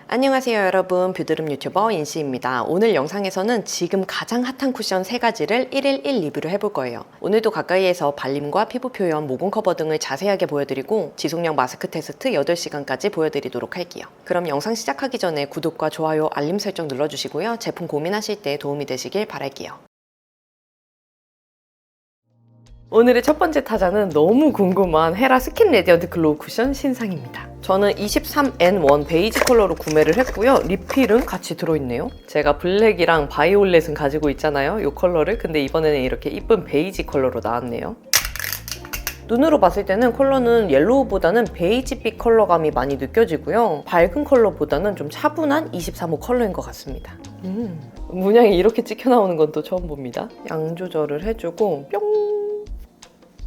안녕하세요 여러분, 뷰드름 유튜버 인시입니다. 오늘 영상에서는 지금 가장 핫한 쿠션 3가지를 1일 1 리뷰를 해볼 거예요. 오늘도 가까이에서 발림과 피부 표현, 모공 커버 등을 자세하게 보여드리고 지속력 마스크 테스트 8시간까지 보여드리도록 할게요. 그럼 영상 시작하기 전에 구독과 좋아요, 알림 설정 눌러주시고요. 제품 고민하실 때 도움이 되시길 바랄게요. 오늘의 첫 번째 타자는 너무 궁금한 헤라 스킨 레디언트 글로우 쿠션 신상입니다. 저는 23N1 베이지 컬러로 구매를 했고요. 리필은 같이 들어있네요. 제가 블랙이랑 바이올렛은 가지고 있잖아요, 이 컬러를. 근데 이번에는 이렇게 이쁜 베이지 컬러로 나왔네요. 눈으로 봤을 때는 컬러는 옐로우보다는 베이지빛 컬러감이 많이 느껴지고요. 밝은 컬러보다는 좀 차분한 23호 컬러인 것 같습니다. 문양이 이렇게 찍혀 나오는 건 또 처음 봅니다. 양 조절을 해주고 뿅!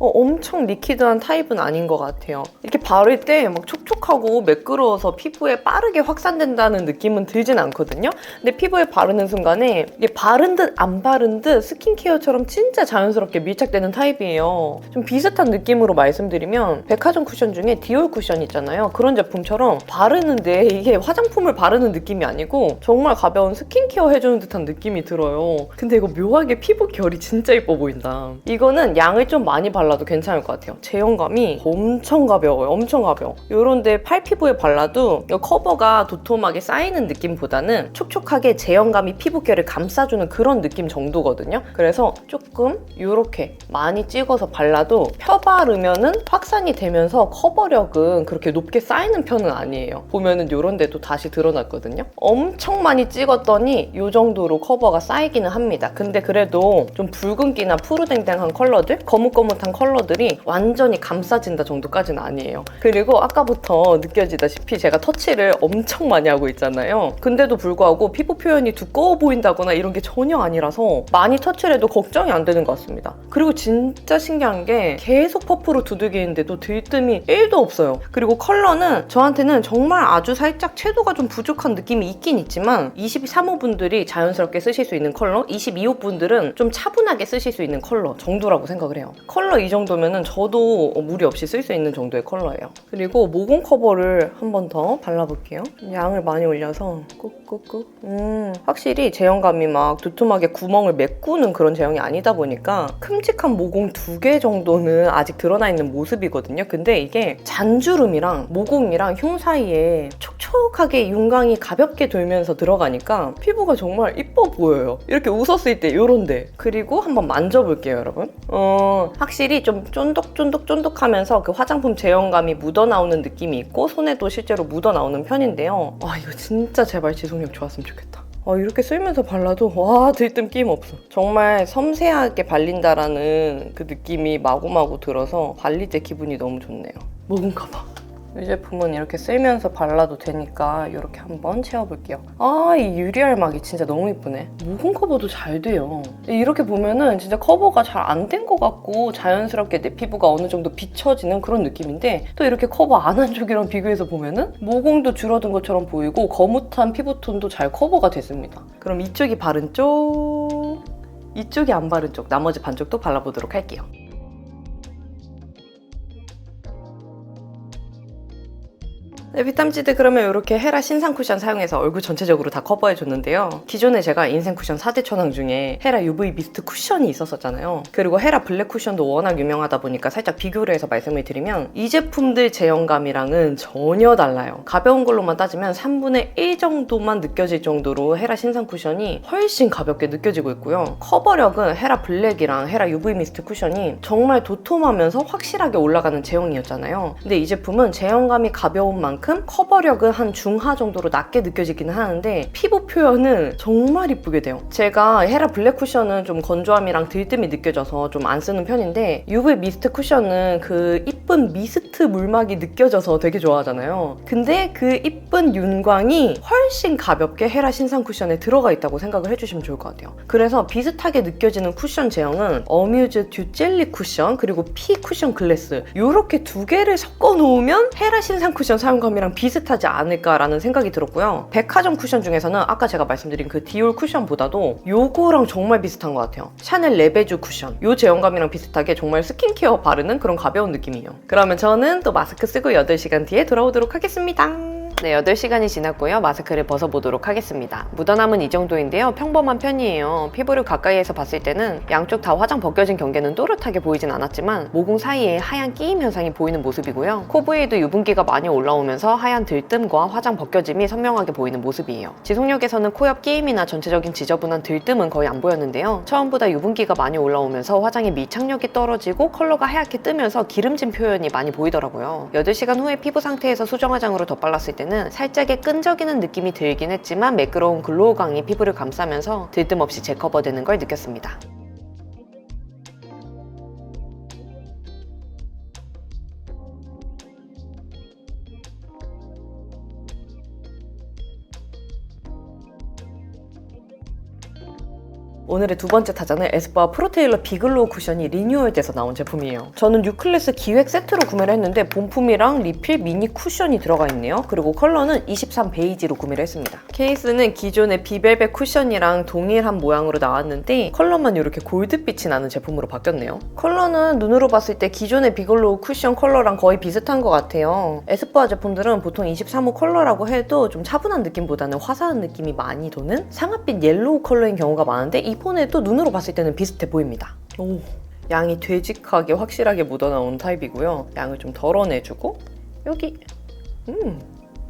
엄청 리퀴드한 타입은 아닌 것 같아요. 이렇게 바를 때 막 촉촉하고 매끄러워서 피부에 빠르게 확산된다는 느낌은 들진 않거든요. 근데 피부에 바르는 순간에 이게 바른 듯 안 바른 듯 스킨케어처럼 진짜 자연스럽게 밀착되는 타입이에요. 좀 비슷한 느낌으로 말씀드리면 백화점 쿠션 중에 디올 쿠션 있잖아요. 그런 제품처럼 바르는데 이게 화장품을 바르는 느낌이 아니고 정말 가벼운 스킨케어 해주는 듯한 느낌이 들어요. 근데 이거 묘하게 피부 결이 진짜 예뻐 보인다. 이거는 양을 좀 많이 발라도 괜찮을 것 같아요. 제형감이 엄청 가벼워요. 엄청 가벼워. 요런데 팔 피부에 발라도 이 커버가 도톰하게 쌓이는 느낌보다는 촉촉하게 제형감이 피부결을 감싸주는 그런 느낌 정도거든요. 그래서 조금 이렇게 많이 찍어서 발라도 펴바르면은 확산이 되면서 커버력은 그렇게 높게 쌓이는 편은 아니에요. 보면은 요런 데도 다시 드러났거든요. 엄청 많이 찍었더니 요 정도로 커버가 쌓이기는 합니다. 근데 그래도 좀 붉은기나 푸르댕댕한 컬러들, 거뭇거뭇한 컬러들이 완전히 감싸진다 정도까지는 아니에요. 그리고 아까부터 느껴지다시피 제가 터치를 엄청 많이 하고 있잖아요. 근데도 불구하고 피부 표현이 두꺼워 보인다거나 이런 게 전혀 아니라서 많이 터치를 해도 걱정이 안 되는 것 같습니다. 그리고 진짜 신기한 게 계속 퍼프로 두들기는데도 들뜸이 1도 없어요. 그리고 컬러는 저한테는 정말 아주 살짝 채도가 좀 부족한 느낌이 있긴 있지만 23호 분들이 자연스럽게 쓰실 수 있는 컬러, 22호 분들은 좀 차분하게 쓰실 수 있는 컬러 정도라고 생각을 해요. 컬러 이 정도면은 저도 무리 없이 쓸 수 있는 정도의 컬러예요. 그리고 모공 커버를 한 번 더 발라볼게요. 양을 많이 올려서 꾹꾹꾹. 확실히 제형감이 막 두툼하게 구멍을 메꾸는 그런 제형이 아니다 보니까 큼직한 모공 2개 정도는 아직 드러나 있는 모습이거든요. 근데 이게 잔주름이랑 모공이랑 흉 사이에 촉촉하게 윤광이 가볍게 돌면서 들어가니까 피부가 정말 이뻐 보여요. 이렇게 웃었을 때 요런데. 그리고 한번 만져볼게요, 여러분. 확실히 좀 쫀득쫀득쫀득하면서 그 화장품 제형감이 묻어나오는 느낌이 있고 손에도 실제로 묻어나오는 편인데요. 와, 이거 진짜 제발 지속력 좋았으면 좋겠다. 이렇게 쓰면서 발라도 와, 들뜸 끼임 없어. 정말 섬세하게 발린다라는 그 느낌이 마구마구 들어서 발릴 때 기분이 너무 좋네요. 모공 커버. 이 제품은 이렇게 쓸면서 발라도 되니까 이렇게 한번 채워볼게요. 이 유리알막이 진짜 너무 이쁘네. 모공 커버도 잘 돼요. 이렇게 보면은 진짜 커버가 잘 안 된 것 같고 자연스럽게 내 피부가 어느 정도 비춰지는 그런 느낌인데 또 이렇게 커버 안 한 쪽이랑 비교해서 보면은 모공도 줄어든 것처럼 보이고 거뭇한 피부톤도 잘 커버가 됐습니다. 그럼 이쪽이 바른 쪽, 이쪽이 안 바른 쪽, 나머지 반쪽도 발라보도록 할게요. 네, 피탐치드 그러면 이렇게 헤라 신상 쿠션 사용해서 얼굴 전체적으로 다 커버해줬는데요. 기존에 제가 인생 쿠션 4대 천왕 중에 헤라 UV 미스트 쿠션이 있었잖아요. 그리고 헤라 블랙 쿠션도 워낙 유명하다 보니까 살짝 비교를 해서 말씀을 드리면 이 제품들 제형감이랑은 전혀 달라요. 가벼운 걸로만 따지면 3분의 1 정도만 느껴질 정도로 헤라 신상 쿠션이 훨씬 가볍게 느껴지고 있고요. 커버력은 헤라 블랙이랑 헤라 UV 미스트 쿠션이 정말 도톰하면서 확실하게 올라가는 제형이었잖아요. 근데 이 제품은 제형감이 가벼운 만큼 커버력은 한 중하 정도로 낮게 느껴지기는 하는데 피부 표현은 정말 이쁘게 돼요. 제가 헤라 블랙 쿠션은 좀 건조함이랑 들뜸이 느껴져서 좀 안 쓰는 편인데 UV 미스트 쿠션은 그 이쁜 미스트 물막이 느껴져서 되게 좋아하잖아요. 근데 그 이쁜 윤광이 훨씬 가볍게 헤라 신상 쿠션에 들어가 있다고 생각을 해주시면 좋을 것 같아요. 그래서 비슷하게 느껴지는 쿠션 제형은 어뮤즈 듀 젤리 쿠션 그리고 피 쿠션 글래스 이렇게 2개를 섞어 놓으면 헤라 신상 쿠션 사용감 쿠션감이랑 비슷하지 않을까라는 생각이 들었고요. 백화점 쿠션 중에서는 아까 제가 말씀드린 그 디올 쿠션보다도 요거랑 정말 비슷한 것 같아요. 샤넬 레베주 쿠션. 요 제형감이랑 비슷하게 정말 스킨케어 바르는 그런 가벼운 느낌이에요. 그러면 저는 또 마스크 쓰고 8시간 뒤에 돌아오도록 하겠습니다. 네, 8시간이 지났고요. 마스크를 벗어보도록 하겠습니다. 묻어남은 이 정도인데요. 평범한 편이에요. 피부를 가까이에서 봤을 때는 양쪽 다 화장 벗겨진 경계는 또렷하게 보이진 않았지만 모공 사이에 하얀 끼임 현상이 보이는 모습이고요. 코 부위에도 유분기가 많이 올라오면서 하얀 들뜸과 화장 벗겨짐이 선명하게 보이는 모습이에요. 지속력에서는 코 옆 끼임이나 전체적인 지저분한 들뜸은 거의 안 보였는데요. 처음보다 유분기가 많이 올라오면서 화장의 밀착력이 떨어지고 컬러가 하얗게 뜨면서 기름진 표현이 많이 보이더라고요. 8시간 후에 피부 상태에서 수정 화장으로 덧발랐을 때는 살짝의 끈적이는 느낌이 들긴 했지만 매끄러운 글로우광이 피부를 감싸면서 들뜸 없이 재커버되는 걸 느꼈습니다. 오늘의 두 번째 타자는 에스쁘아 프로테일러 비글로우 쿠션이 리뉴얼돼서 나온 제품이에요. 저는 뉴클래스 기획 세트로 구매를 했는데 본품이랑 리필 미니 쿠션이 들어가 있네요. 그리고 컬러는 23 베이지로 구매를 했습니다. 케이스는 기존의 비벨벳 쿠션이랑 동일한 모양으로 나왔는데 컬러만 이렇게 골드빛이 나는 제품으로 바뀌었네요. 컬러는 눈으로 봤을 때 기존의 비글로우 쿠션 컬러랑 거의 비슷한 것 같아요. 에스쁘아 제품들은 보통 23호 컬러라고 해도 좀 차분한 느낌보다는 화사한 느낌이 많이 도는 상아빛 옐로우 컬러인 경우가 많은데 이 폰에도 눈으로 봤을 때는 비슷해 보입니다. 오, 양이 되직하게 확실하게 묻어나온 타입이고요. 양을 좀 덜어내주고 여기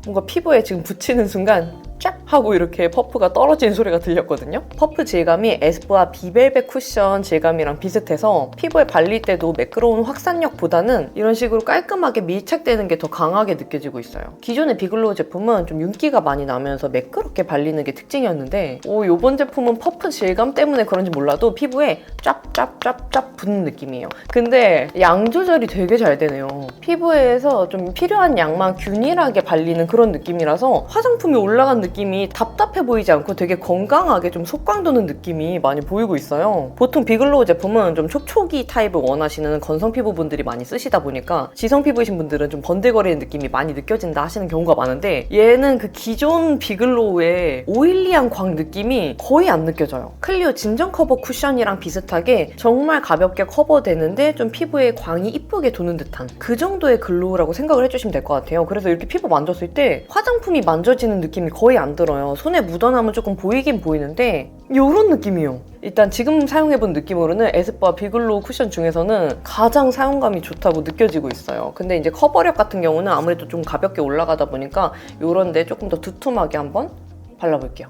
뭔가 피부에 지금 붙이는 순간 쫙 하고 이렇게 퍼프가 떨어지는 소리가 들렸거든요. 퍼프 질감이 에스쁘아 비벨벳 쿠션 질감이랑 비슷해서 피부에 발릴 때도 매끄러운 확산력보다는 이런 식으로 깔끔하게 밀착되는 게 더 강하게 느껴지고 있어요. 기존의 비글로우 제품은 좀 윤기가 많이 나면서 매끄럽게 발리는 게 특징이었는데 이번 제품은 퍼프 질감 때문에 그런지 몰라도 피부에 짭짭짭짭 붙는 느낌이에요. 근데 양 조절이 되게 잘 되네요. 피부에서 좀 필요한 양만 균일하게 발리는 그런 느낌이라서 화장품이 올라간 느낌이 답답해 보이지 않고 되게 건강하게 좀 속광 도는 느낌이 많이 보이고 있어요. 보통 비글로우 제품은 좀 촉촉이 타입을 원하시는 건성 피부분들이 많이 쓰시다 보니까 지성 피부이신 분들은 좀 번들거리는 느낌이 많이 느껴진다 하시는 경우가 많은데 얘는 그 기존 비글로우의 오일리한 광 느낌이 거의 안 느껴져요. 클리오 진정 커버 쿠션이랑 비슷하게 정말 가볍게 커버되는데 좀 피부에 광이 이쁘게 도는 듯한 그 정도의 글로우라고 생각을 해주시면 될 것 같아요. 그래서 이렇게 피부 만졌을 때 화장품이 만져지는 느낌이 거의 안 들어요. 손에 묻어남은 조금 보이긴 보이는데 이런 느낌이에요. 일단 지금 사용해본 느낌으로는 에스쁘아 비글로우 쿠션 중에서는 가장 사용감이 좋다고 느껴지고 있어요. 근데 이제 커버력 같은 경우는 아무래도 좀 가볍게 올라가다 보니까 이런데 조금 더 두툼하게 한번 발라볼게요.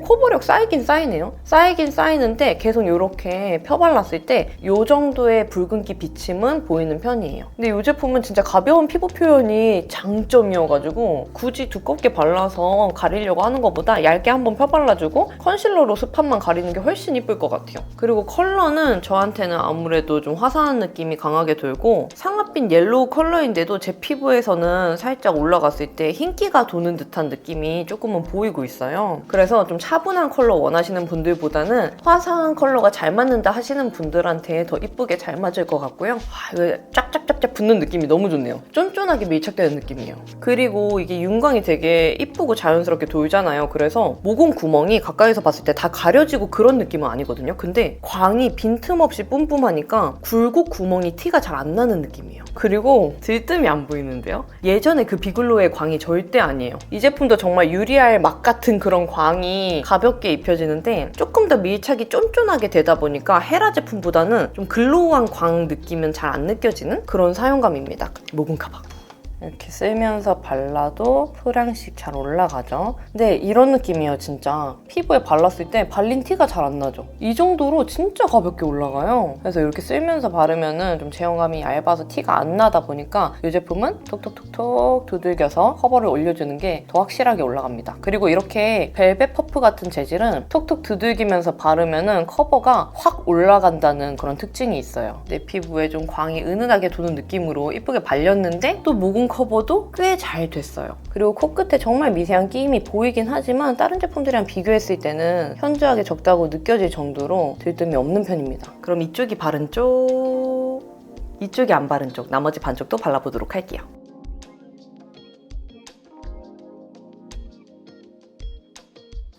커버력 쌓이긴 쌓이네요. 쌓이긴 쌓이는데 계속 이렇게 펴발랐을 때 이 정도의 붉은기 비침은 보이는 편이에요. 근데 이 제품은 진짜 가벼운 피부 표현이 장점이어가지고 굳이 두껍게 발라서 가리려고 하는 것보다 얇게 한번 펴발라주고 컨실러로 습함만 가리는 게 훨씬 이쁠 것 같아요. 그리고 컬러는 저한테는 아무래도 좀 화사한 느낌이 강하게 돌고 상아빛 옐로우 컬러인데도 제 피부에서는 살짝 올라갔을 때 흰기가 도는 듯한 느낌이 조금은 보이고 있어요. 그래서 좀 차분한 컬러 원하시는 분들보다는 화사한 컬러가 잘 맞는다 하시는 분들한테 더 이쁘게 잘 맞을 것 같고요. 이거 쫙쫙쫙쫙 붙는 느낌이 너무 좋네요. 쫀쫀하게 밀착되는 느낌이에요. 그리고 이게 윤광이 되게 이쁘고 자연스럽게 돌잖아요. 그래서 모공 구멍이 가까이서 봤을 때 다 가려지고 그런 느낌은 아니거든요. 근데 광이 빈틈없이 뿜뿜하니까 굴곡 구멍이 티가 잘 안 나는 느낌이에요. 그리고 들뜸이 안 보이는데요? 예전에 그 비글로우의 광이 절대 아니에요. 이 제품도 정말 유리알 막 같은 그런 광이 가볍게 입혀지는데 조금 더 밀착이 쫀쫀하게 되다 보니까 헤라 제품보다는 좀 글로우한 광 느낌은 잘 안 느껴지는 그런 사용감입니다. 모공 커버. 이렇게 쓸면서 발라도 소량씩 잘 올라가죠. 근데 이런 느낌이에요, 진짜. 피부에 발랐을 때 발린 티가 잘 안 나죠. 이 정도로 진짜 가볍게 올라가요. 그래서 이렇게 쓸면서 바르면은 좀 제형감이 얇아서 티가 안 나다 보니까 이 제품은 톡톡톡톡 두들겨서 커버를 올려주는 게 더 확실하게 올라갑니다. 그리고 이렇게 벨벳 퍼프 같은 재질은 톡톡 두들기면서 바르면은 커버가 확 올라간다는 그런 특징이 있어요. 내 피부에 좀 광이 은은하게 도는 느낌으로 이쁘게 발렸는데 또 모공 커버도 꽤 잘 됐어요. 그리고 코끝에 정말 미세한 끼임이 보이긴 하지만 다른 제품들이랑 비교했을 때는 현저하게 적다고 느껴질 정도로 들뜸이 없는 편입니다. 그럼 이쪽이 바른 쪽, 이쪽이 안 바른 쪽, 나머지 반쪽도 발라보도록 할게요.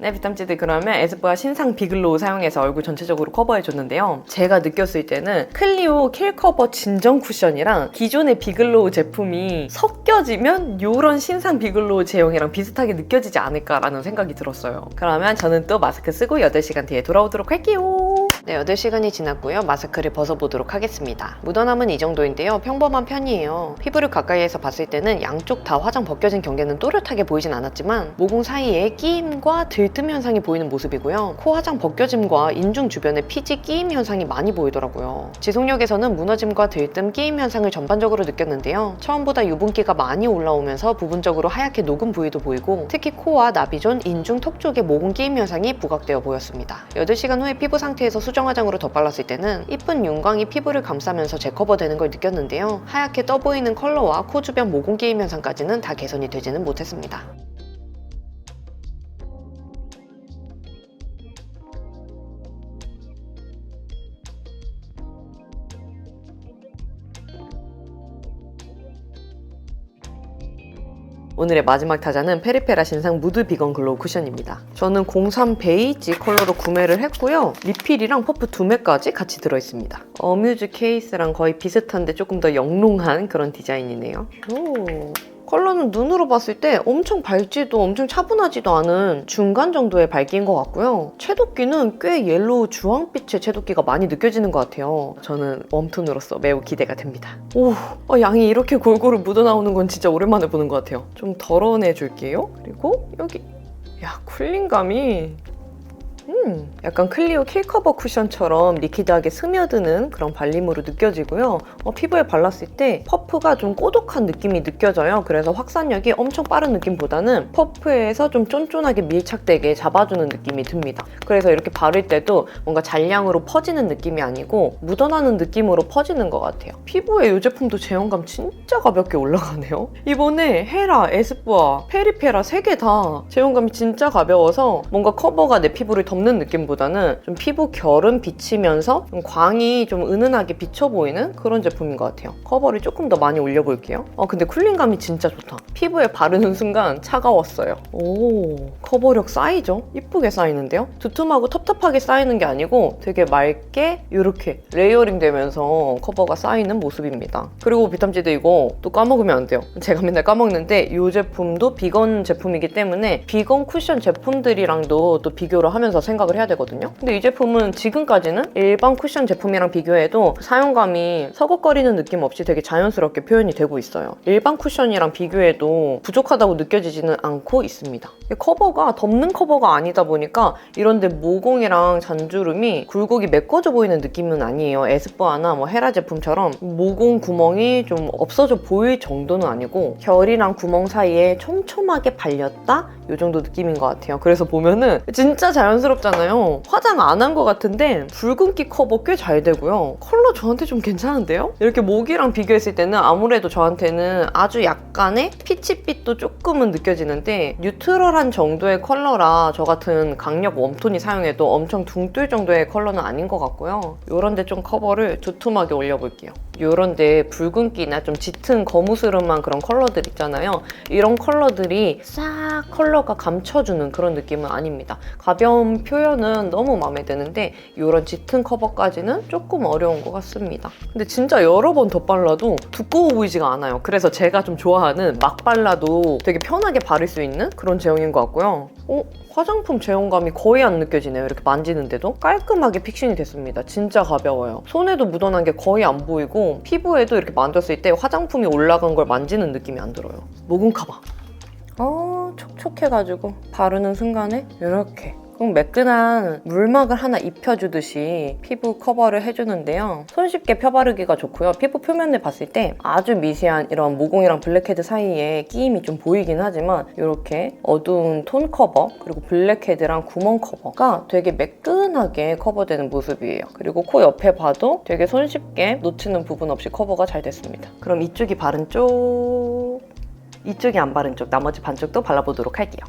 네, 비탐찌들 그러면 에스쁘아 신상 비글로우 사용해서 얼굴 전체적으로 커버해줬는데요. 제가 느꼈을 때는 클리오 킬 커버 진정 쿠션이랑 기존의 비글로우 제품이 섞여지면 이런 신상 비글로우 제형이랑 비슷하게 느껴지지 않을까라는 생각이 들었어요. 그러면 저는 또 마스크 쓰고 8시간 뒤에 돌아오도록 할게요. 네, 8시간이 지났고요. 마스크를 벗어보도록 하겠습니다. 묻어남은 이 정도인데요. 평범한 편이에요. 피부를 가까이에서 봤을 때는 양쪽 다 화장 벗겨진 경계는 또렷하게 보이진 않았지만 모공 사이에 끼임과 들뜸 현상이 보이는 모습이고요. 코 화장 벗겨짐과 인중 주변에 피지 끼임 현상이 많이 보이더라고요. 지속력에서는 무너짐과 들뜸 끼임 현상을 전반적으로 느꼈는데요. 처음보다 유분기가 많이 올라오면서 부분적으로 하얗게 녹은 부위도 보이고 특히 코와 나비존, 인중, 턱 쪽에 모공 끼임 현상이 부각되어 보였습니다. 8시간 후에 피부 상태에서 수정 화장으로 덧발랐을 때는 이쁜 윤광이 피부를 감싸면서 재커버되는 걸 느꼈는데요. 하얗게 떠 보이는 컬러와 코 주변 모공 끼임 현상까지는 다 개선이 되지는 못했습니다. 오늘의 마지막 타자는 페리페라 신상 무드 비건 글로우 쿠션입니다. 저는 03 베이지 컬러로 구매를 했고요. 리필이랑 퍼프 2매까지 같이 들어있습니다. 어뮤즈 케이스랑 거의 비슷한데 조금 더 영롱한 그런 디자인이네요. 오. 컬러는 눈으로 봤을 때 엄청 밝지도 엄청 차분하지도 않은 중간 정도의 밝기인 것 같고요. 채도끼는 꽤 옐로우 주황빛의 채도끼가 많이 느껴지는 것 같아요. 저는 웜톤으로서 매우 기대가 됩니다. 오, 양이 이렇게 골고루 묻어나오는 건 진짜 오랜만에 보는 것 같아요. 좀 덜어내줄게요. 그리고 여기 쿨링감이 약간 클리오 킬커버 쿠션처럼 리퀴드하게 스며드는 그런 발림으로 느껴지고요. 피부에 발랐을 때 퍼프가 좀 꼬독한 느낌이 느껴져요. 그래서 확산력이 엄청 빠른 느낌보다는 퍼프에서 좀 쫀쫀하게 밀착되게 잡아주는 느낌이 듭니다. 그래서 이렇게 바를 때도 뭔가 잔량으로 퍼지는 느낌이 아니고 묻어나는 느낌으로 퍼지는 것 같아요. 피부에 이 제품도 제형감 진짜 가볍게 올라가네요. 이번에 헤라, 에스쁘아, 페리페라 3개 다 제형감이 진짜 가벼워서 뭔가 커버가 내 피부를 덮는 느낌보다는 좀 피부 결은 비치면서 좀 광이 좀 은은하게 비쳐 보이는 그런 제품인 것 같아요. 커버를 조금 더 많이 올려볼게요. 근데 쿨링감이 진짜 좋다. 피부에 바르는 순간 차가웠어요. 오, 커버력 쌓이죠? 이쁘게 쌓이는데요? 두툼하고 텁텁하게 쌓이는 게 아니고 되게 맑게 이렇게 레이어링 되면서 커버가 쌓이는 모습입니다. 그리고 비탐지드 이거 또 까먹으면 안 돼요. 제가 맨날 까먹는데 이 제품도 비건 제품이기 때문에 비건 쿠션 제품들이랑도 또 비교를 하면서 생각을 해야 되거든요. 근데 이 제품은 지금까지는 일반 쿠션 제품이랑 비교해도 사용감이 서걱거리는 느낌 없이 되게 자연스럽게 표현이 되고 있어요. 일반 쿠션이랑 비교해도 부족하다고 느껴지지는 않고 있습니다. 커버가 덮는 커버가 아니다 보니까 이런데 모공이랑 잔주름이 굴곡이 메꿔져 보이는 느낌은 아니에요. 에스쁘아나 헤라 제품처럼 모공 구멍이 좀 없어져 보일 정도는 아니고 결이랑 구멍 사이에 촘촘하게 발렸다? 이 정도 느낌인 것 같아요. 그래서 보면은 진짜 자연스럽잖아요. 화장 안 한 것 같은데 붉은기 커버 꽤 잘 되고요. 컬러 저한테 좀 괜찮은데요? 이렇게 목이랑 비교했을 때는 아무래도 저한테는 아주 약간의 피치빛도 조금은 느껴지는데 뉴트럴한 정도의 컬러라 저 같은 강력 웜톤이 사용해도 엄청 둥뜰 정도의 컬러는 아닌 것 같고요. 요런데 좀 커버를 두툼하게 올려볼게요. 요런데 붉은기나 좀 짙은 거무스름한 그런 컬러들 있잖아요. 이런 컬러들이 싹 컬러가 감춰주는 그런 느낌은 아닙니다. 가벼운 표현은 너무 마음에 드는데 이런 짙은 커버까지는 조금 어려운 것 같습니다. 근데 진짜 여러 번 덧발라도 두꺼워 보이지가 않아요. 그래서 제가 좀 좋아하는 막 발라도 되게 편하게 바를 수 있는 그런 제형인 것 같고요. 화장품 제형감이 거의 안 느껴지네요. 이렇게 만지는데도 깔끔하게 픽싱이 됐습니다. 진짜 가벼워요. 손에도 묻어난 게 거의 안 보이고 피부에도 이렇게 만졌을 때 화장품이 올라간 걸 만지는 느낌이 안 들어요. 모공 커버. 촉촉해가지고 바르는 순간에 이렇게 매끈한 물막을 하나 입혀주듯이 피부 커버를 해주는데요. 손쉽게 펴바르기가 좋고요. 피부 표면을 봤을 때 아주 미세한 이런 모공이랑 블랙헤드 사이에 끼임이 좀 보이긴 하지만 이렇게 어두운 톤 커버 그리고 블랙헤드랑 구멍 커버가 되게 매끈하게 커버되는 모습이에요. 그리고 코 옆에 봐도 되게 손쉽게 놓치는 부분 없이 커버가 잘 됐습니다. 그럼 이쪽이 바른 쪽, 이쪽이 안 바른 쪽, 나머지 반쪽도 발라보도록 할게요.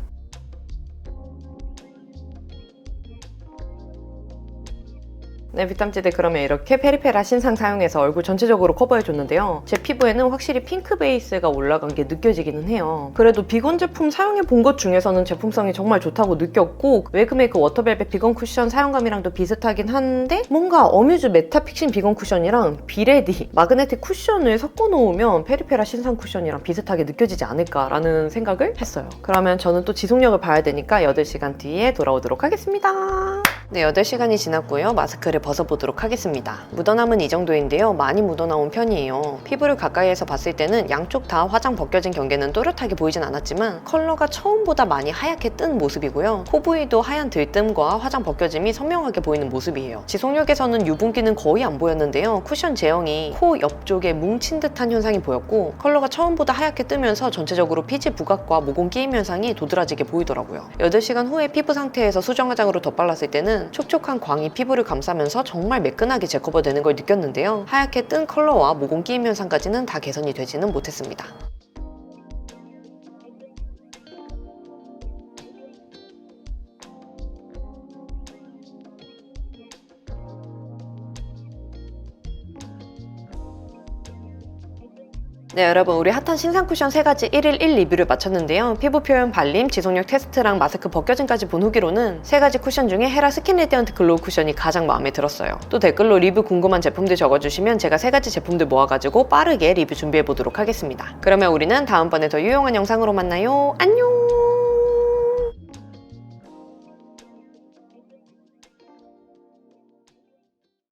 네, 비탐지드 그러면 이렇게 페리페라 신상 사용해서 얼굴 전체적으로 커버해줬는데요. 제 피부에는 확실히 핑크 베이스가 올라간 게 느껴지기는 해요. 그래도 비건 제품 사용해본 것 중에서는 제품성이 정말 좋다고 느꼈고 웨이크메이크 워터벨벳 비건 쿠션 사용감이랑도 비슷하긴 한데 뭔가 어뮤즈 메타픽신 비건 쿠션이랑 비레디 마그네틱 쿠션을 섞어놓으면 페리페라 신상 쿠션이랑 비슷하게 느껴지지 않을까라는 생각을 했어요. 그러면 저는 또 지속력을 봐야 되니까 8시간 뒤에 돌아오도록 하겠습니다. 네, 8시간이 지났고요. 마스크를 벗어보도록 하겠습니다. 묻어남은 이 정도인데요. 많이 묻어나온 편이에요. 피부를 가까이에서 봤을 때는 양쪽 다 화장 벗겨진 경계는 또렷하게 보이진 않았지만 컬러가 처음보다 많이 하얗게 뜬 모습이고요. 코 부위도 하얀 들뜸과 화장 벗겨짐이 선명하게 보이는 모습이에요. 지속력에서는 유분기는 거의 안 보였는데요. 쿠션 제형이 코 옆쪽에 뭉친 듯한 현상이 보였고 컬러가 처음보다 하얗게 뜨면서 전체적으로 피지 부각과 모공 끼임 현상이 도드라지게 보이더라고요. 8시간 후에 피부 상태에서 수정 화장으로 덧발랐을 때는 촉촉한 광이 피부를 감싸면서 정말 매끈하게 재커버되는 걸 느꼈는데요. 하얗게 뜬 컬러와 모공 끼임 현상까지는 다 개선이 되지는 못했습니다. 네, 여러분 우리 핫한 신상 쿠션 3가지 1일 1 리뷰를 마쳤는데요. 피부 표현, 발림, 지속력 테스트랑 마스크 벗겨짐까지 본 후기로는 3가지 쿠션 중에 헤라 스킨 레디언트 글로우 쿠션이 가장 마음에 들었어요. 또 댓글로 리뷰 궁금한 제품들 적어주시면 제가 3가지 제품들 모아가지고 빠르게 리뷰 준비해보도록 하겠습니다. 그러면 우리는 다음번에 더 유용한 영상으로 만나요. 안녕!